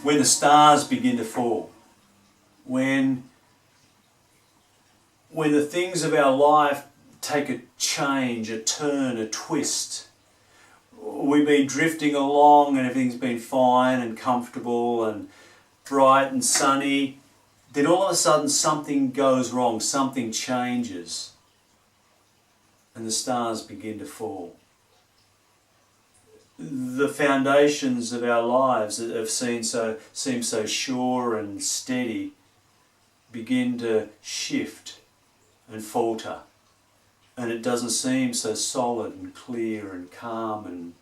when the stars begin to fall, when the things of our life take a change, a turn, a twist. We've been drifting along and everything's been fine and comfortable and bright and sunny. Then all of a sudden something goes wrong, something changes, and the stars begin to fall. The foundations of our lives that have seemed so sure and steady begin to shift and falter, and it doesn't seem so solid and clear and calm. And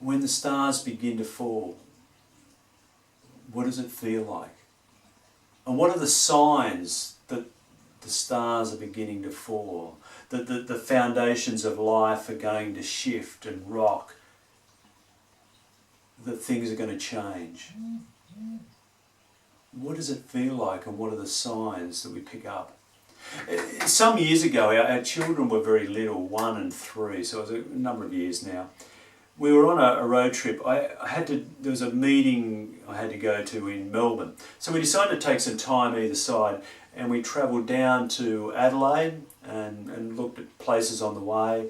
when the stars begin to fall, what does it feel like? And what are the signs that the stars are beginning to fall, that the foundations of life are going to shift and rock, that things are going to change? What does it feel like, and what are the signs that we pick up? Some years ago, our children were very little, 1 and 3, so it was a number of years now. We were on a road trip. There was a meeting I had to go to in Melbourne. So we decided to take some time either side, and we travelled down to Adelaide and looked at places on the way,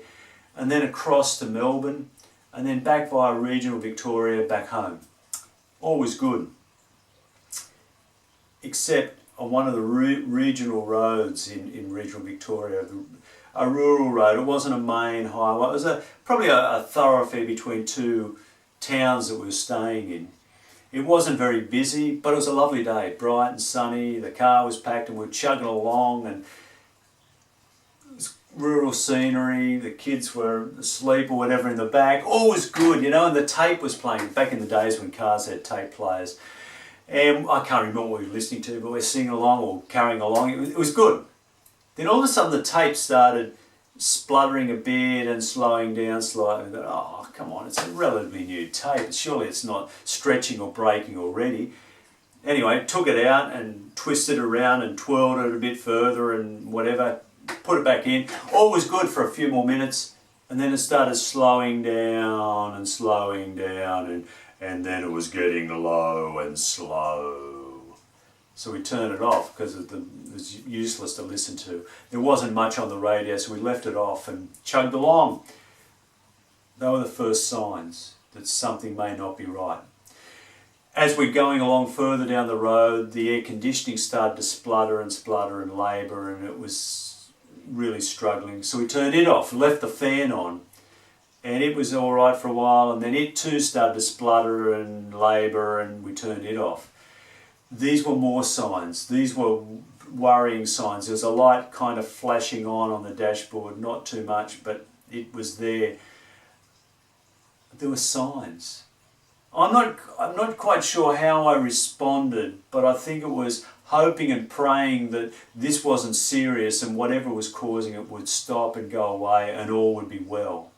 and then across to Melbourne, and then back via regional Victoria back home. All was good, except on one of the regional roads in regional Victoria, a rural road. It wasn't a main highway. It was probably a thoroughfare between two towns that we were staying in. It wasn't very busy, but it was a lovely day, bright and sunny. The car was packed and we were chugging along, and it was rural scenery. The kids were asleep or whatever in the back. All was good, and the tape was playing. Back in the days when cars had tape players. And I can't remember what we were listening to, but we were singing along or carrying along. It was good. Then all of a sudden the tape started spluttering a bit and slowing down slightly. Oh, come on, it's a relatively new tape. Surely it's not stretching or breaking already. Anyway, took it out and twisted it around and twirled it a bit further and whatever, put it back in. All was good for a few more minutes, and then it started slowing down, and then it was getting low and slow. So we turned it off because it was useless to listen to. There wasn't much on the radio, so we left it off and chugged along. They were the first signs that something may not be right. As we're going along further down the road, the air conditioning started to splutter and labour, and it was really struggling. So we turned it off, left the fan on, and it was all right for a while, and then it too started to splutter and labour, and we turned it off. These were more signs. These were worrying signs. There was a light kind of flashing on the dashboard, not too much, but it was there. There were signs. I'm not quite sure how I responded, but I think it was hoping and praying that this wasn't serious and whatever was causing it would stop and go away and all would be well.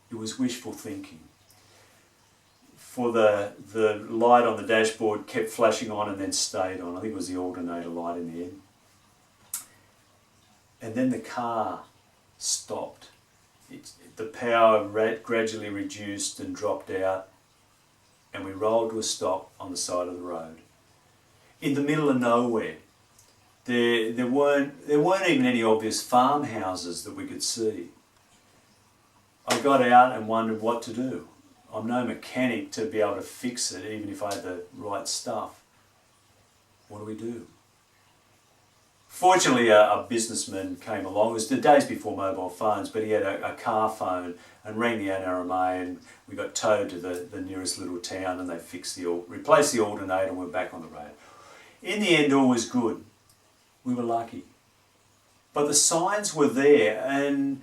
It was wishful thinking. For the light on the dashboard kept flashing on and then stayed on. I think it was the alternator light in the end. And then the car stopped. The power gradually reduced and dropped out, and we rolled to a stop on the side of the road. In the middle of nowhere. There weren't even any obvious farmhouses that we could see. I got out and wondered what to do. I'm no mechanic to be able to fix it, even if I had the right stuff. What do we do? Fortunately, a businessman came along. It was the days before mobile phones, but he had a car phone and rang the NRMA, and we got towed to the nearest little town, and they replaced the alternator, and we're back on the road. In the end, all was good. We were lucky. But the signs were there, and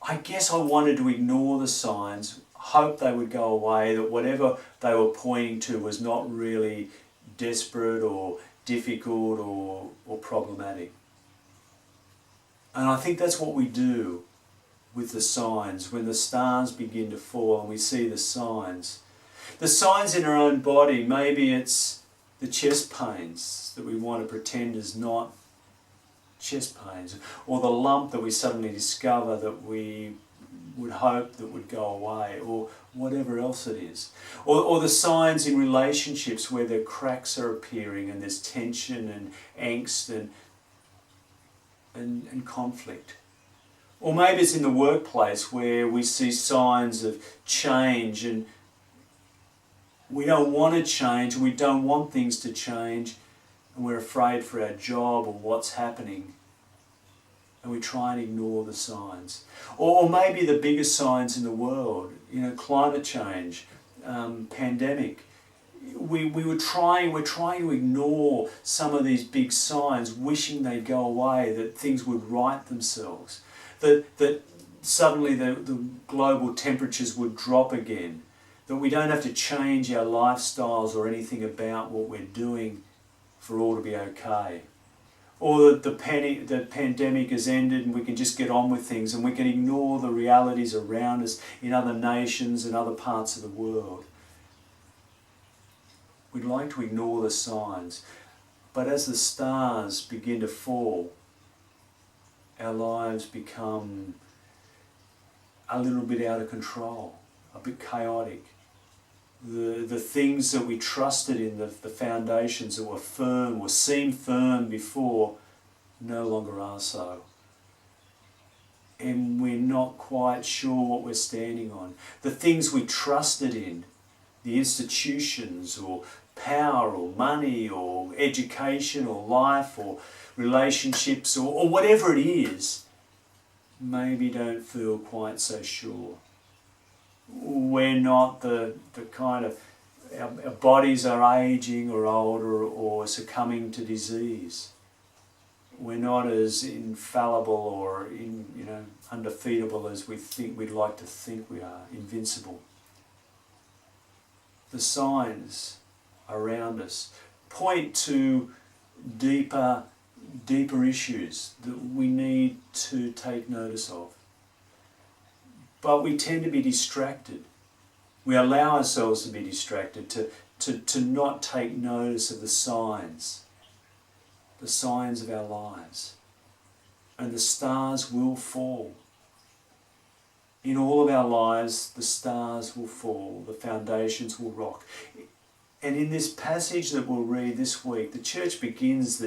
I guess I wanted to ignore the signs, hope they would go away, that whatever they were pointing to was not really desperate or difficult or problematic. And I think that's what we do with the signs. When the stars begin to fall and we see the signs in our own body, maybe it's the chest pains that we want to pretend is not chest pains, or the lump that we suddenly discover that we would hope that would go away, or whatever else it is. Or the signs in relationships where the cracks are appearing and there's tension and angst and conflict. Or maybe it's in the workplace where we see signs of change and we don't want to change, and we don't want things to change, and we're afraid for our job or what's happening, and we try and ignore the signs. Or maybe the biggest signs in the world, climate change, pandemic. We're trying to ignore some of these big signs, wishing they'd go away, that things would right themselves, that suddenly the global temperatures would drop again, that we don't have to change our lifestyles or anything about what we're doing for all to be okay. Or that the pandemic has ended and we can just get on with things and we can ignore the realities around us in other nations and other parts of the world. We'd like to ignore the signs, but as the stars begin to fall, our lives become a little bit out of control, a bit chaotic. The things that we trusted in, the foundations that were firm or seemed firm before, no longer are so. And we're not quite sure what we're standing on. The things we trusted in, the institutions or power or money or education or life or relationships or whatever it is, maybe don't feel quite so sure. We're not the kind of, our bodies are aging or older or succumbing to disease. We're not as infallible or undefeatable as we'd like to think we are, invincible. The signs around us point to deeper issues that we need to take notice of. But we tend to be distracted. We allow ourselves to be distracted, to not take notice of the signs of our lives. And the stars will fall. In all of our lives, the stars will fall, the foundations will rock. And in this passage that we'll read this week, the church begins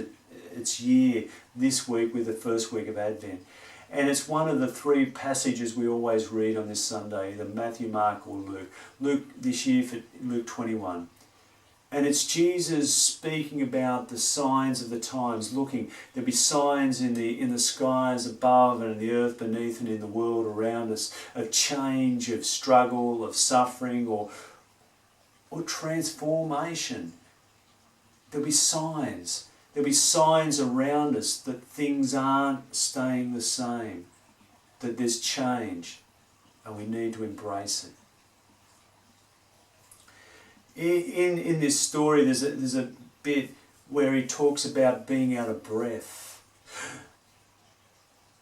its year this week with the first week of Advent. And it's one of the three passages we always read on this Sunday, either Matthew, Mark or Luke. Luke this year for Luke 21. And it's Jesus speaking about the signs of the times, looking. There'll be signs in the skies above and in the earth beneath and in the world around us of change, of struggle, of suffering or transformation. There'll be signs. There'll be signs around us that things aren't staying the same, that there's change, and we need to embrace it. In this story, there's a bit where he talks about being out of breath.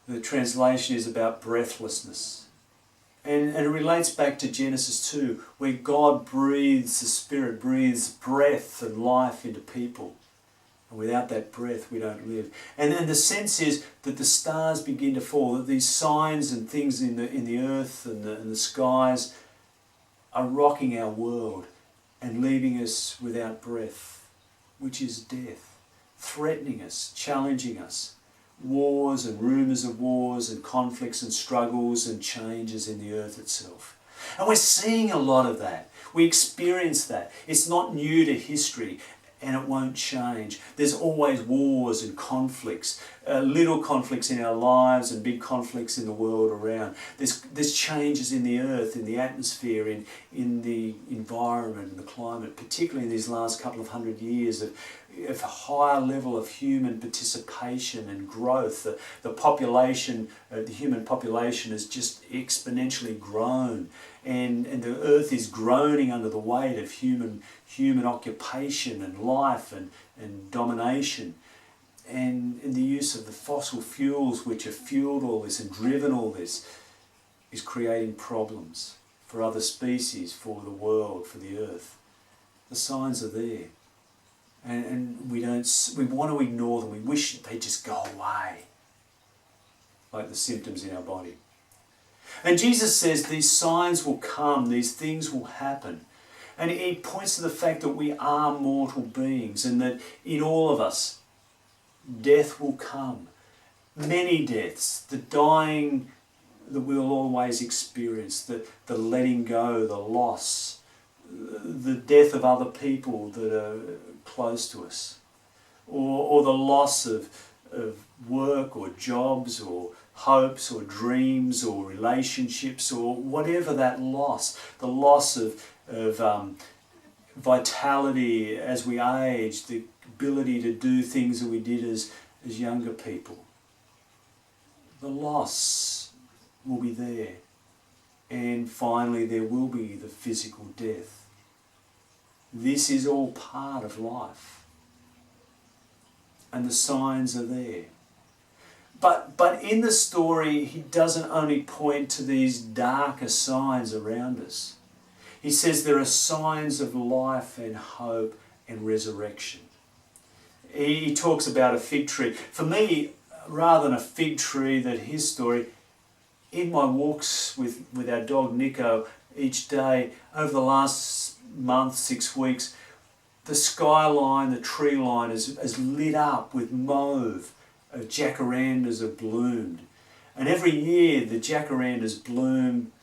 The translation is about breathlessness. And it relates back to Genesis 2, where God breathes, the Spirit breathes breath and life into people. And without that breath, we don't live. And the sense is that the stars begin to fall, that these signs and things in the earth and the skies are rocking our world and leaving us without breath, which is death, threatening us, challenging us. Wars and rumours of wars and conflicts and struggles and changes in the earth itself. And we're seeing a lot of that. We experience that. It's not new to history. And it won't change. There's always wars and conflicts, little conflicts in our lives and big conflicts in the world around. There's changes in the earth, in the atmosphere, in the environment and the climate, particularly in these last couple of 100 years of a higher level of human participation and growth. The population, the human population has just exponentially grown, and the earth is groaning under the weight of human occupation and life and domination, and the use of the fossil fuels which have fueled all this and driven all this is creating problems for other species, for the world, for the earth. The signs are there. And we want to ignore them. We wish they just go away, like the symptoms in our body. And Jesus says these signs will come, these things will happen. And he points to the fact that we are mortal beings and that in all of us, death will come. Many deaths, the dying that we'll always experience, the letting go, the loss, the death of other people that are close to us, or the loss of work or jobs or hopes or dreams or relationships or whatever that loss, the loss of vitality as we age, the ability to do things that we did as younger people. The loss will be there. And finally there will be the physical death. This is all part of life. And the signs are there. But in the story, he doesn't only point to these darker signs around us. He says there are signs of life and hope and resurrection. He talks about a fig tree. For me, rather than a fig tree, that his story, in my walks with our dog Nico each day, over the last month, 6 weeks, the skyline, the tree line is lit up with mauve. Jacarandas have bloomed. And every year the jacarandas bloom,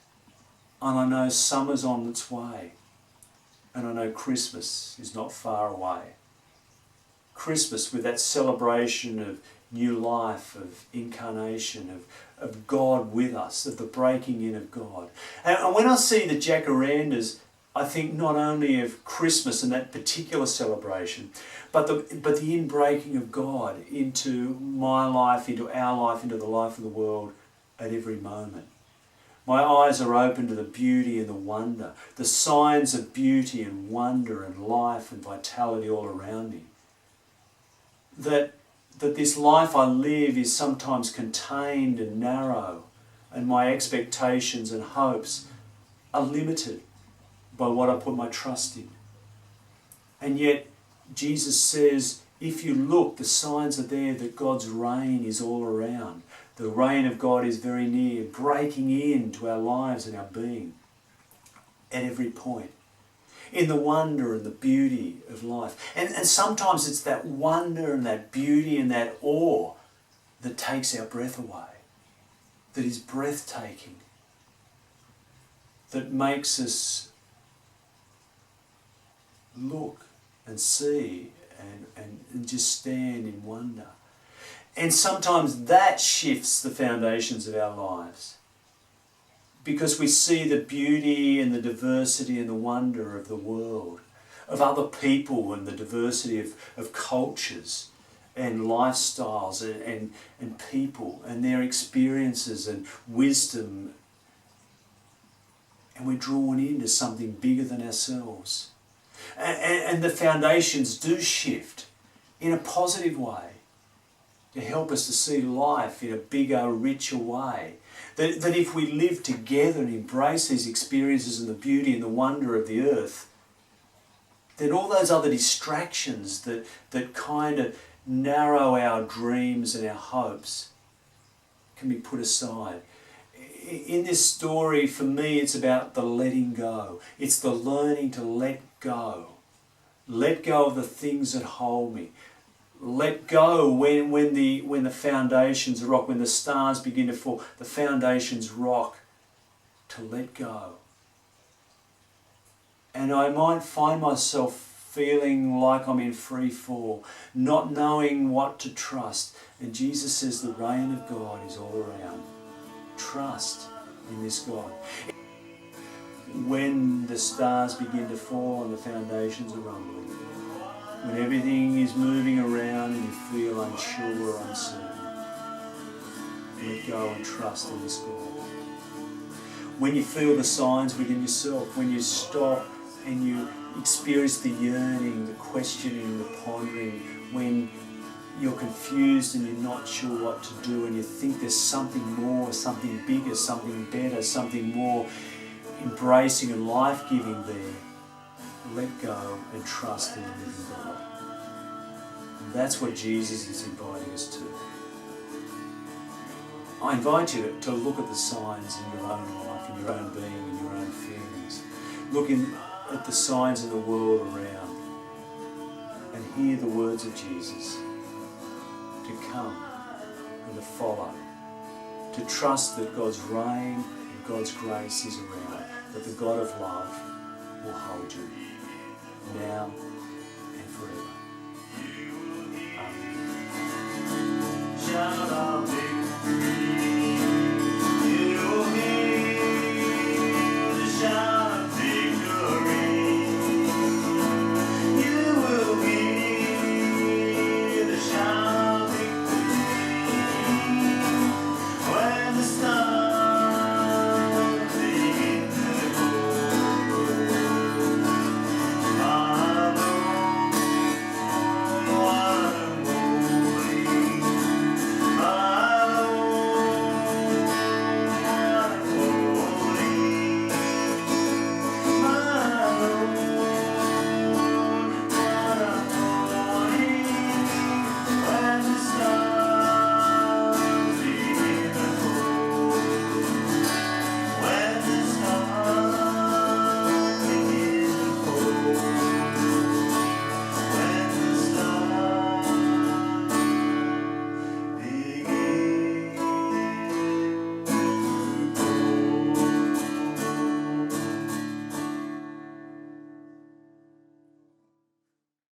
and I know summer's on its way. And I know Christmas is not far away. Christmas with that celebration of new life, of incarnation, of God with us, of the breaking in of God. And when I see the jacarandas, I think not only of Christmas and that particular celebration, but the inbreaking of God into my life, into our life, into the life of the world at every moment. My eyes are open to the beauty and the wonder, the signs of beauty and wonder and life and vitality all around me. That this life I live is sometimes contained and narrow, and my expectations and hopes are limited by what I put my trust in. And yet Jesus says, if you look, the signs are there that God's reign is all around. The reign of God is very near, breaking into our lives and our being at every point. In the wonder and the beauty of life. And sometimes it's that wonder and that beauty and that awe that takes our breath away, that is breathtaking, that makes us look and see and just stand in wonder. And sometimes that shifts the foundations of our lives, because we see the beauty and the diversity and the wonder of the world, of other people and the diversity of cultures and lifestyles and people and their experiences and wisdom. And we're drawn into something bigger than ourselves. And the foundations do shift in a positive way to help us to see life in a bigger, richer way. That if we live together and embrace these experiences and the beauty and the wonder of the earth, then all those other distractions that kind of narrow our dreams and our hopes can be put aside. In this story, for me, it's about the letting go. It's the learning to let go. Let go of the things that hold me. Let go when the foundations rock, when the stars begin to fall, the foundations rock, to let go. And I might find myself feeling like I'm in free fall, not knowing what to trust. And Jesus says the reign of God is all around. Trust in this God. When the stars begin to fall and the foundations are rumbling, when everything is moving around and you feel unsure or uncertain, let go and trust in this God. When you feel the signs within yourself, when you stop and you experience the yearning, the questioning, the pondering, when you're confused and you're not sure what to do and you think there's something more, something bigger, something better, something more embracing and life-giving there, let go and trust in the living God. And that's what Jesus is inviting us to. I invite you to look at the signs in your own life, in your own being, in your own feelings. Look at the signs in the world around and hear the words of Jesus to come and to follow, to trust that God's reign and God's grace is around, that the God of love will hold you now and forever. Amen.